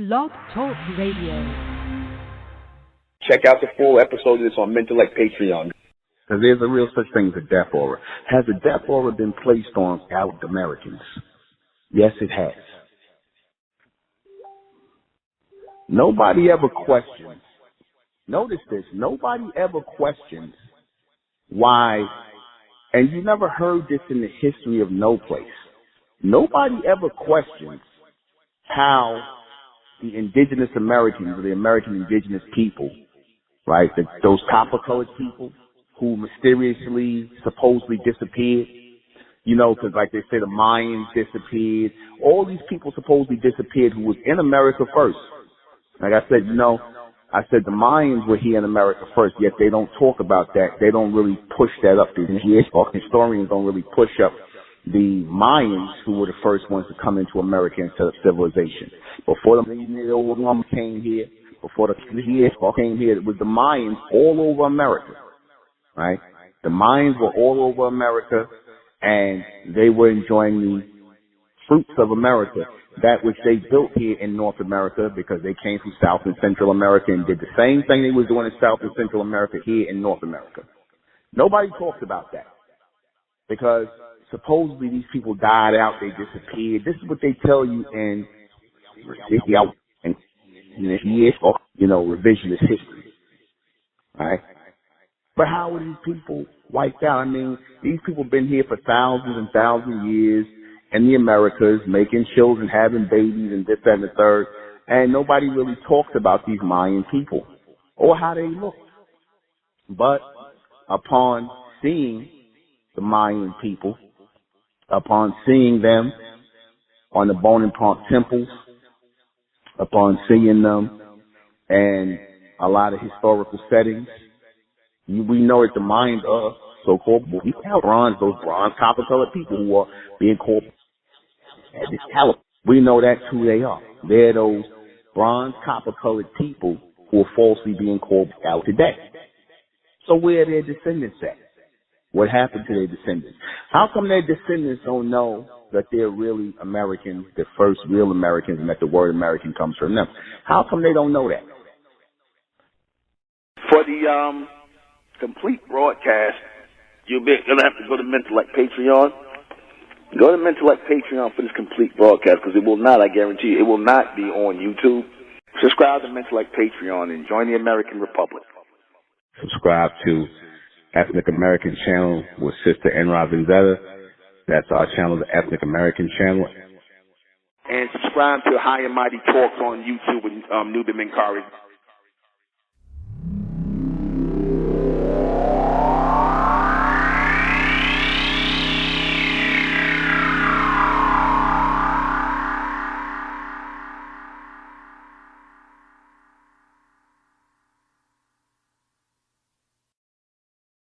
Blog Talk Radio. Check out the full episode of this on MENTELLECT Patreon. Because there's a real such thing as a death aura. Has a death aura been placed on out Americans? Yes, it has. Nobody ever questions. Notice this. Nobody ever questions why, and you never heard this in the history of no place. Nobody ever questions how the indigenous Americans, or the American indigenous people, right, those copper-colored people who mysteriously, supposedly disappeared, you know, because like they say the Mayans disappeared. All these people supposedly disappeared who was in America first. Like I said, you know, I said the Mayans were here in America first, yet they don't talk about that. They don't really push that up. The historians don't really push up the Mayans, who were the first ones to come into America and set up civilization. Before the old woman came here, before the came here, it was the Mayans all over America, right? The Mayans were all over America, and they were enjoying the fruits of America, that which they built here in North America, because they came from South and Central America and did the same thing they were doing in South and Central America here in North America. Nobody talks about that, because supposedly these people died out, they disappeared. This is what they tell you in, you know, revisionist history, right? But how were these people wiped out? I mean, these people have been here for thousands and thousands of years in the Americas, making children, having babies, and this, that, and the third, and nobody really talks about these Mayan people or how they looked. But upon seeing the Mayan people, upon seeing them on the Bonaparte temples, upon seeing them and a lot of historical settings, we know that the Mayans are so-called bronze, those bronze copper-colored people who are being called at this caliber. We know that's who they are. They're those bronze copper-colored people who are falsely being called out today. So where are their descendants at? What happened to their descendants? How come their descendants don't know that they're really Americans, the first real Americans, and that the word American comes from them? How come they don't know that? For the complete broadcast, you're going to have to go to MENTELLECT Patreon. Go to MENTELLECT Patreon for this complete broadcast, because it will not, I guarantee you, it will not be on YouTube. Subscribe to MENTELLECT Patreon and join the American Republic. Subscribe to Ethnic American Channel with Sister Enra Venzetta. That's our channel, the Ethnic American Channel. And subscribe to High and Mighty Talks on YouTube with NUBEN MENKARAYZZ.